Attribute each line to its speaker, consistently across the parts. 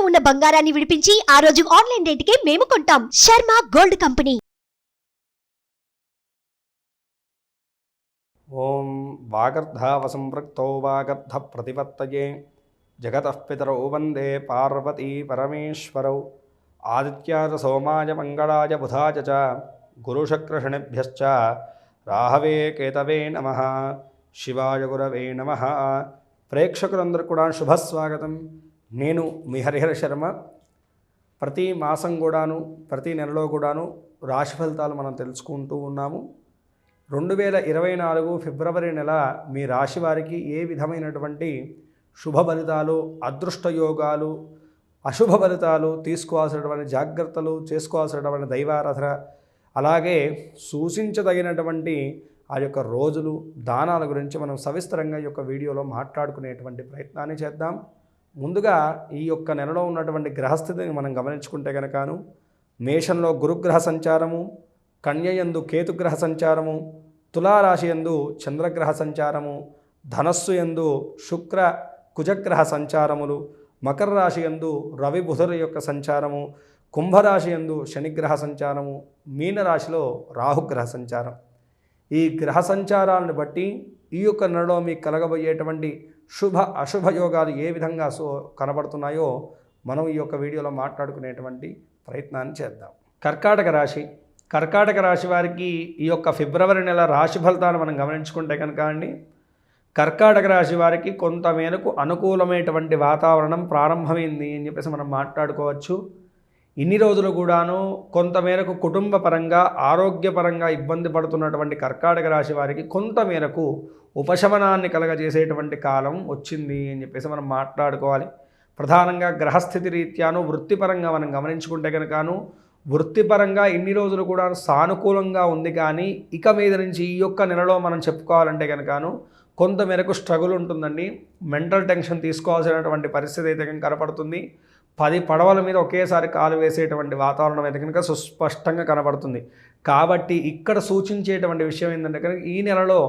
Speaker 1: ఉన్న బంగారాన్ని విడిపించి ఆ రోజు ఆన్లైన్ రేటుకే మేము కొంటాం. Sharma gold company.
Speaker 2: ఓం వాగర్ధావసంపృక్తౌ వాగర్ధ ప్రతిపత్తయే జగతః పితరౌ వందే పార్వతీ పరమేశ్వరౌ ఆదిత్యాయ సోమాయ మంగళాయ బుధాయ చ గురుశుక్రశనిభ్యశ్చ రాహవే కేతవే నమః. శివాయ గురవే నమః. ప్రేక్షకులందరూ కూడా శుభస్వాగతం. నేను మీ హరిహర శర్మ. ప్రతి మాసం కూడాను ప్రతి నెలలో కూడాను రాశి ఫలితాలు మనం తెలుసుకుంటూ ఉన్నాము. 2024 ఫిబ్రవరి నెల మీ రాశి వారికి ఏ విధమైనటువంటి శుభ ఫలితాలు, అదృష్ట యోగాలు, అశుభ ఫలితాలు, తీసుకోవాల్సినటువంటి జాగ్రత్తలు, చేసుకోవాల్సినటువంటి దైవారాధన, అలాగే సూచించదగినటువంటి ఆ యొక్క రోజులు, దానాల గురించి మనం సవిస్తరంగా ఈ యొక్క వీడియోలో మాట్లాడుకునేటువంటి ప్రయత్నాన్ని చేద్దాం. ముందుగా ఈ యొక్క నెలలో ఉన్నటువంటి గ్రహస్థితిని మనం గమనించుకుంటే కనుకను మేషంలో గురుగ్రహ సంచారము, కన్యయందు కేతుగ్రహ సంచారము, తులారాశి యందు చంద్రగ్రహ సంచారము, ధనస్సు యందు శుక్ర కుజగ్రహ సంచారములు, మకర రాశి యందు రవి బుధుల యొక్క సంచారము, కుంభరాశి యందు శనిగ్రహ సంచారము, మీనరాశిలో రాహుగ్రహ సంచారం. ఈ గ్రహ సంచారాలను బట్టి ఈ యొక్క నెలలో మీకు కలగబోయేటువంటి శుభ అశుభ యోగాలు ఏ విధంగా కనబడుతున్నాయో మనం ఈ యొక్క వీడియోలో మాట్లాడుకునేటువంటి ప్రయత్నాన్ని చేద్దాం. కర్కాటక రాశి వారికి ఈ యొక్క ఫిబ్రవరి నెల రాశి ఫలితాలు మనం గమనించుకుంటే కనుక కర్కాటక రాశి వారికి కొంతమేరకు అనుకూలమైనటువంటి వాతావరణం ప్రారంభమైంది అని చెప్పేసి మనం మాట్లాడుకోవచ్చు. ఇన్ని రోజులు కూడాను కొంతమేరకు కుటుంబ పరంగా, ఆరోగ్యపరంగా ఇబ్బంది పడుతున్నటువంటి కర్కాటక రాశి వారికి కొంతమేరకు ఉపశమనాన్ని కలగజేసేటువంటి కాలం వచ్చింది అని చెప్పేసి మనం మాట్లాడుకోవాలి. ప్రధానంగా గ్రహస్థితి రీత్యాను వృత్తిపరంగా మనం గమనించుకుంటే కనుకను వృత్తిపరంగా ఇన్ని రోజులు కూడా సానుకూలంగా ఉంది. కానీ ఇక మీద నుంచి ఈ యొక్క నెలలో మనం చెప్పుకోవాలంటే కనుకను కొంతమేరకు స్ట్రగుల్ ఉంటుందండి. మెంటల్ టెన్షన్ తీసుకోవాల్సినటువంటి పరిస్థితి అయితే కనుక కనపడుతుంది. 10 పడవల మీద ఒకేసారి కాలు వేసేటువంటి వాతావరణం అయితే కనుక సుస్పష్టంగా కనబడుతుంది. కాబట్టి ఇక్కడ సూచించేటువంటి విషయం ఏంటంటే కనుక ఈ నెలలో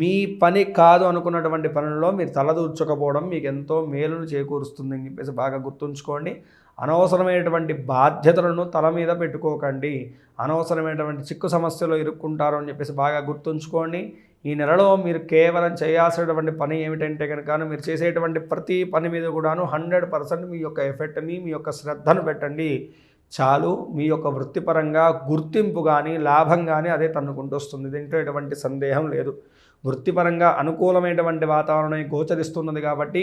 Speaker 2: మీ పని కాదు అనుకున్నటువంటి పనుల్లో మీరు తలదూర్చకపోవడం మీకు ఎంతో మేలును చేకూరుస్తుంది అని చెప్పేసి బాగా గుర్తుంచుకోండి. అనవసరమైనటువంటి బాధ్యతలను తల మీద పెట్టుకోకండి. అనవసరమైనటువంటి చిక్కు సమస్యలు ఇరుక్కుంటారు అని చెప్పేసి బాగా గుర్తుంచుకోండి. ఈ నెలలో మీరు కేవలం చేయాల్సినటువంటి పని ఏమిటంటే కనుక మీరు చేసేటువంటి ప్రతి పని మీద కూడాను 100% మీ యొక్క ఎఫెక్ట్ని, మీ యొక్క శ్రద్ధను పెట్టండి. చాలు. మీ యొక్క వృత్తిపరంగా గుర్తింపు కానీ, లాభం కానీ అదే తన్నుకుంటూ వస్తుంది. దీంట్లో ఎటువంటి సందేహం లేదు. వృత్తిపరంగా అనుకూలమైనటువంటి వాతావరణం గోచరిస్తున్నది కాబట్టి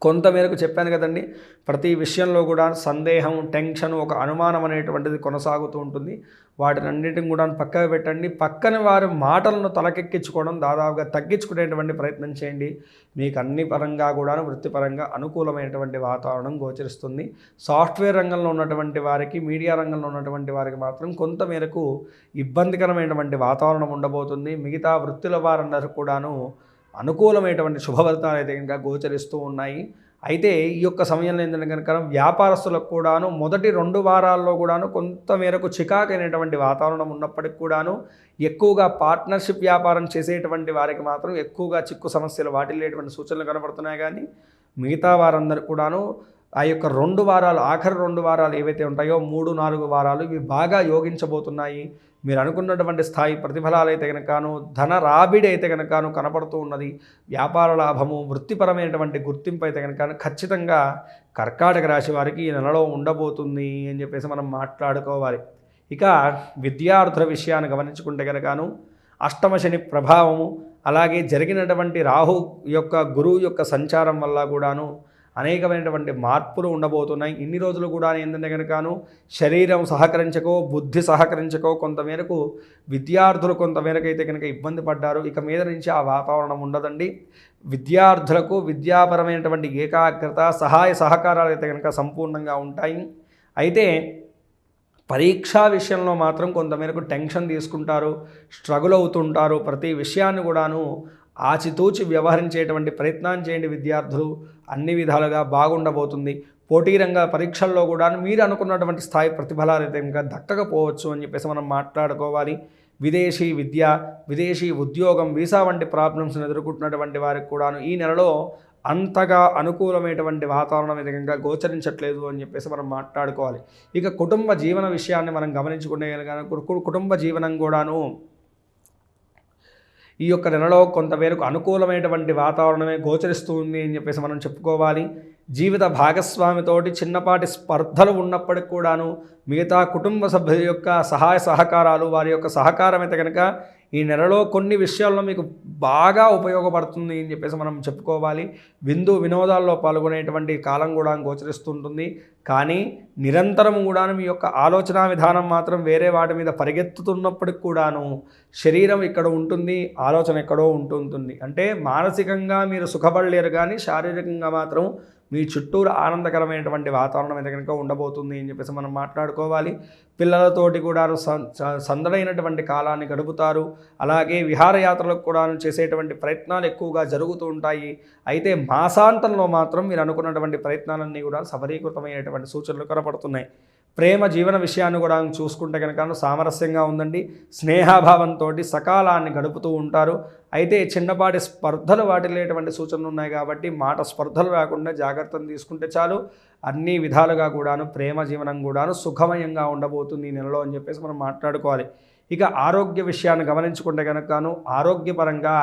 Speaker 2: కొంతమేరకు చెప్పాను కదండి, ప్రతి విషయంలో కూడా సందేహం, టెన్షన్, ఒక అనుమానం అనేటువంటిది కొనసాగుతూ ఉంటుంది. వాటినన్నిటిని కూడా పక్కకు పెట్టండి. పక్కన వారి మాటలను తలకెక్కించుకోవడం దాదాపుగా తగ్గించుకునేటువంటి ప్రయత్నం చేయండి. మీకు అన్ని పరంగా కూడా వృత్తిపరంగా అనుకూలమైనటువంటి వాతావరణం గోచరిస్తుంది. సాఫ్ట్వేర్ రంగంలో ఉన్నటువంటి వారికి, మీడియా రంగంలో ఉన్నటువంటి వారికి మాత్రం కొంతమేరకు ఇబ్బందికరమైనటువంటి వాతావరణం ఉండబోతుంది. మిగతా వృత్తుల వారందరూ కూడాను అనుకూలమైనటువంటి శుభఫలితాలు అయితే కనుక గోచరిస్తూ ఉన్నాయి. అయితే ఈ యొక్క సమయంలో ఏంటంటే కనుక వ్యాపారస్తులకు కూడాను మొదటి 2 వారాల్లో కూడాను కొంతమేరకు చికాకైనటువంటి వాతావరణం ఉన్నప్పటికి కూడాను ఎక్కువగా పార్ట్నర్షిప్ వ్యాపారం చేసేటువంటి వారికి మాత్రం ఎక్కువగా చిక్కు సమస్యలు వాటిల్లేటువంటి సూచనలు కనబడుతున్నాయి. కానీ మిగతా వారందరూ కూడాను ఆ యొక్క 2 వారాలు, ఆఖరి 2 వారాలు ఏవైతే ఉంటాయో 3, 4 వారాలు ఇవి బాగా యోగించబోతున్నాయి. మీరు అనుకున్నటువంటి స్థాయి ప్రతిఫలాలు అయితే కనుకను, ధన రాబడి అయితే కనుకను కనపడుతూ ఉన్నది. వ్యాపార లాభము, వృత్తిపరమైనటువంటి గుర్తింపు అయితే కనుక ఖచ్చితంగా కర్కాటక రాశి వారికి ఈ నెలలో ఉండబోతుంది అని చెప్పేసి మనం మాట్లాడుకోవాలి. ఇక విద్యార్థుల విషయాన్ని గమనించుకుంటే కనుకను అష్టమ శని ప్రభావము, అలాగే జరిగినటువంటి రాహు యొక్క గురువు యొక్క సంచారం వల్ల కూడాను అనేకమైనటువంటి మార్పులు ఉండబోతున్నాయి. ఇన్ని రోజులు కూడా ఏంటంటే కనుకను శరీరం సహకరించకో, బుద్ధి సహకరించకో కొంతమేరకు విద్యార్థులు కొంతమేరకు అయితే కనుక ఇబ్బంది పడ్డారు. ఇక మీద నుంచి ఆ వాతావరణం ఉండదండి. విద్యార్థులకు విద్యాపరమైనటువంటి ఏకాగ్రత, సహాయ సహకారాలు అయితే కనుక సంపూర్ణంగా ఉంటాయి. అయితే పరీక్షా విషయంలో మాత్రం కొంతమేరకు టెన్షన్ తీసుకుంటారు, స్ట్రగుల్ అవుతుంటారు. ప్రతి విషయాన్ని కూడాను ఆచితూచి వ్యవహరించేటువంటి ప్రయత్నం చేయండి. విద్యార్థులు అన్ని విధాలుగా బాగుండబోతుంది. పోటీ రంగ పరీక్షల్లో కూడా మీరు అనుకున్నటువంటి స్థాయి ప్రతిఫలాలు అయితే ఇంకా దక్కకపోవచ్చు అని చెప్పేసి మనం మాట్లాడుకోవాలి. విదేశీ విద్య, విదేశీ ఉద్యోగం, వీసా వంటి ప్రాబ్లమ్స్ని ఎదుర్కొంటున్నటువంటి వారికి కూడాను ఈ నెలలో అంతగా అనుకూలమైనటువంటి వాతావరణం విధంగా గోచరించట్లేదు అని చెప్పేసి మనం మాట్లాడుకోవాలి. ఇక కుటుంబ జీవన విషయాన్ని మనం గమనించుకునే కుటుంబ జీవనం కూడాను ఈ యొక్క నెలలో కొంతమేరకు అనుకూలమైనటువంటి వాతావరణమే గోచరిస్తుంది అని చెప్పేసి మనం చెప్పుకోవాలి. జీవిత భాగస్వామితోటి చిన్నపాటి స్పర్ధలు ఉన్నప్పటికి కూడాను మిగతా కుటుంబ సభ్యుల యొక్క సహాయ సహకారాలు, వారి యొక్క సహకారం అయితే కనుక ఈ నెలలో కొన్ని విషయాల్లో మీకు బాగా ఉపయోగపడుతుంది అని చెప్పేసి మనం చెప్పుకోవాలి. విందు వినోదాల్లో పాల్గొనేటువంటి కాలం కూడా గోచరిస్తుంటుంది. కానీ నిరంతరం కూడాను మీ యొక్క ఆలోచన విధానం మాత్రం వేరే వాటి మీద పరిగెత్తుతున్నప్పటికి కూడాను శరీరం ఇక్కడ ఉంటుంది, ఆలోచన ఎక్కడో ఉంటుంటుంది. అంటే మానసికంగా మీరు సుఖపడలేరు, కానీ శారీరకంగా మాత్రం మీ చుట్టూరు ఆనందకరమైనటువంటి వాతావరణం అయితే కనుక ఉండబోతుంది అని చెప్పేసి మనం మాట్లాడుకోవాలి. పిల్లలతోటి కూడా సందడైనటువంటి కాలాన్ని గడుపుతారు. అలాగే విహారయాత్రలకు కూడా చేసేటువంటి ప్రయత్నాలు ఎక్కువగా జరుగుతూ ఉంటాయి. అయితే మాసాంతంలో మాత్రం మీరు అనుకున్నటువంటి ప్రయత్నాలన్నీ కూడా సఫలీకృతమైనటువంటి సూచనలు కనపడుతున్నాయి. ప్రేమ జీవన విషయాన్ని కూడా చూసుకుంటే కనుక సామరస్యంగా ఉందండి. స్నేహాభావంతో సకాలాన్ని గడుపుతూ ఉంటారు. అయితే చిన్నపాటి స్పర్ధలు వాటిల్లేటువంటి సూచనలు ఉన్నాయి కాబట్టి మాట స్పర్ధలు రాకుండా జాగ్రత్తలు తీసుకుంటే చాలు. అన్ని విధాలుగా కూడాను ప్రేమ జీవనం కూడాను సుఖమయంగా ఉండబోతుంది ఈ నెలలో అని చెప్పేసి మనం మాట్లాడుకోవాలి. ఇక ఆరోగ్య విషయాన్ని గమనించుకుంటే కనుకను ఆరోగ్యపరంగా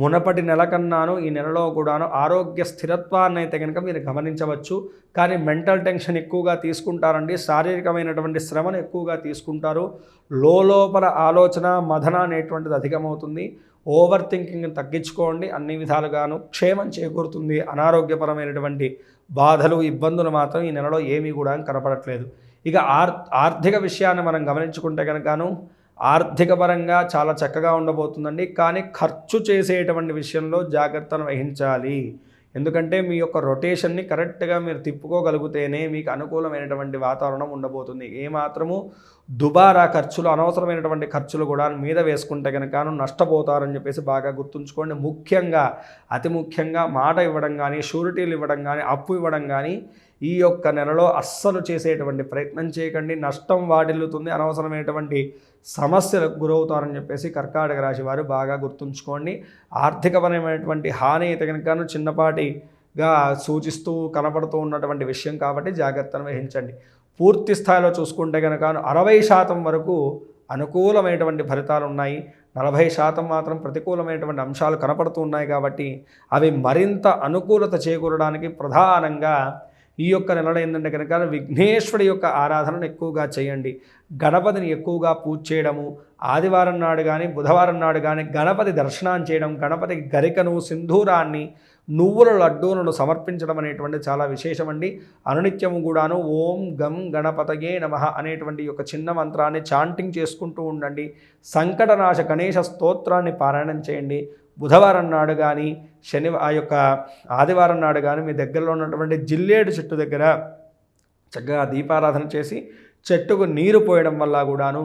Speaker 2: మునపటి నెల కన్నాను ఈ నెలలో కూడాను ఆరోగ్య స్థిరత్వాన్ని అయితే కనుక మీరు గమనించవచ్చు. కానీ మెంటల్ టెన్షన్ ఎక్కువగా తీసుకుంటారండి. శారీరకమైనటువంటి శ్రమను ఎక్కువగా తీసుకుంటారు. లోపల ఆలోచన మదన అనేటువంటిది అధికమవుతుంది. ఓవర్ థింకింగ్ని తగ్గించుకోండి. అన్ని విధాలుగాను క్షేమం చేకూరుతుంది. అనారోగ్యపరమైనటువంటి బాధలు ఇబ్బందులు మాత్రం ఈ నెలలో ఏమీ కూడా కనపడట్లేదు. ఇక ఆర్థిక విషయాన్ని మనం గమనించుకుంటే కనుకను ఆర్థిక పరంగా చాలా చక్కగా ఉండబోతుందండి. కానీ ఖర్చు చేసేటువంటి విషయంలో జాగ్రత్తను వహించాలి. ఎందుకంటే మీ యొక్క రొటేషన్ని కరెక్ట్గా మీరు తిప్పుకోగలిగితేనే మీకు అనుకూలమైనటువంటి వాతావరణం ఉండబోతుంది. ఏమాత్రము దుబారా ఖర్చులు, అనవసరమైనటువంటి ఖర్చులు కూడా మీద వేసుకుంటే కనుక నష్టపోతారని చెప్పేసి బాగా గుర్తుంచుకోండి. ముఖ్యంగా అతి ముఖ్యంగా మాట ఇవ్వడం కానీ, షూరిటీలు ఇవ్వడం కానీ, అప్పు ఇవ్వడం కానీ ఈ యొక్క నెలలో అస్సలు చేసేటువంటి ప్రయత్నం చేయకండి. నష్టం వాటిల్లుతుంది. అనవసరమైనటువంటి సమస్యలకు గురవుతారని చెప్పేసి కర్కాటక రాశి వారు బాగా గుర్తుంచుకోండి. ఆర్థికపరమైనటువంటి హాని అయితే కనుక చిన్నపాటిగా సూచిస్తూ కనపడుతూ ఉన్నటువంటి విషయం కాబట్టి జాగ్రత్తను వహించండి. పూర్తి స్థాయిలో చూసుకుంటే కనుక 60% వరకు అనుకూలమైనటువంటి ఫలితాలు ఉన్నాయి. 40% మాత్రం ప్రతికూలమైనటువంటి అంశాలు కనపడుతూ ఉన్నాయి. కాబట్టి అవి మరింత అనుకూలత చేకూరడానికి ప్రధానంగా ఈ యొక్క నెలలో ఏంటంటే కనుక విఘ్నేశ్వరుడి యొక్క ఆరాధనను ఎక్కువగా చేయండి. గణపతిని ఎక్కువగా పూజ చేయడము, ఆదివారం నాడు కానీ బుధవారం నాడు కానీ గణపతి దర్శనం చేయడం, గణపతి గరికను, సింధూరాన్ని, నువ్వుల లడ్డూలను సమర్పించడం అనేటువంటి చాలా విశేషమండి. అనునిత్యము కూడాను ఓం గం గణపతయే నమః అనేటువంటి యొక్క చిన్న మంత్రాన్ని చాంటింగ్ చేసుకుంటూ ఉండండి. సంకటనాశ గణేశ స్తోత్రాన్ని పారాయణం చేయండి. బుధవారం నాడు కానీ ఆ యొక్క ఆదివారం నాడు కానీ మీ దగ్గరలో ఉన్నటువంటి జిల్లేడు చెట్టు దగ్గర చక్కగా దీపారాధన చేసి చెట్టుకు నీరు పోయడం వల్ల కూడాను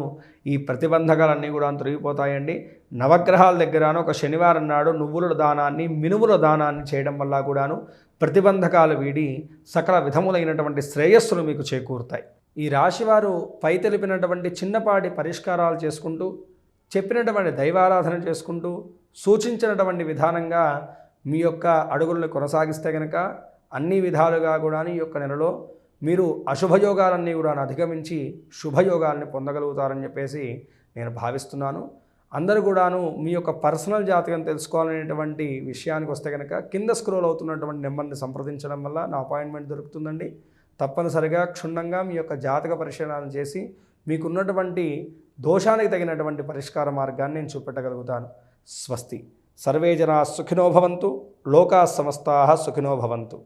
Speaker 2: ఈ ప్రతిబంధకాలన్నీ కూడా తొలగిపోతాయండి. నవగ్రహాల దగ్గరను ఒక శనివారం నాడు నువ్వుల దానాన్ని, మినుముల దానాన్ని చేయడం వల్ల కూడాను ప్రతిబంధకాలు వీడి సకల విధములైనటువంటి శ్రేయస్సులు మీకు చేకూరుతాయి. ఈ రాశివారు పై తెలిపినటువంటి చిన్నపాటి పరిష్కారాలు చేసుకుంటూ, చెప్పినటువంటి దైవారాధన చేసుకుంటూ, సూచించినటువంటి విధానంగా మీ యొక్క అడుగులను కొనసాగిస్తే కనుక అన్ని విధాలుగా కూడా ఈ యొక్క నెలలో మీరు అశుభయోగాలన్నీ కూడా అధిగమించి శుభయోగాల్ని పొందగలుగుతారని చెప్పేసి నేను భావిస్తున్నాను. అందరూ కూడాను మీ యొక్క పర్సనల్ జాతకం తెలుసుకోవాలనేటువంటి విషయానికి వస్తే కనుక కింద స్క్రోల్ అవుతున్నటువంటి నెంబర్ని సంప్రదించడం వల్ల నా అపాయింట్మెంట్ దొరుకుతుందండి. తప్పనిసరిగా క్షుణ్ణంగా మీ యొక్క జాతక పరిశీలన చేసి మీకున్నటువంటి దోషానికి తగినటువంటి పరిష్కార మార్గాన్ని నేను చూపెట్టగలుగుతాను. స్వస్తి. సర్వే జనా సుఖినో భవంతు. లోకా సమస్తాః సుఖినో భవంతు.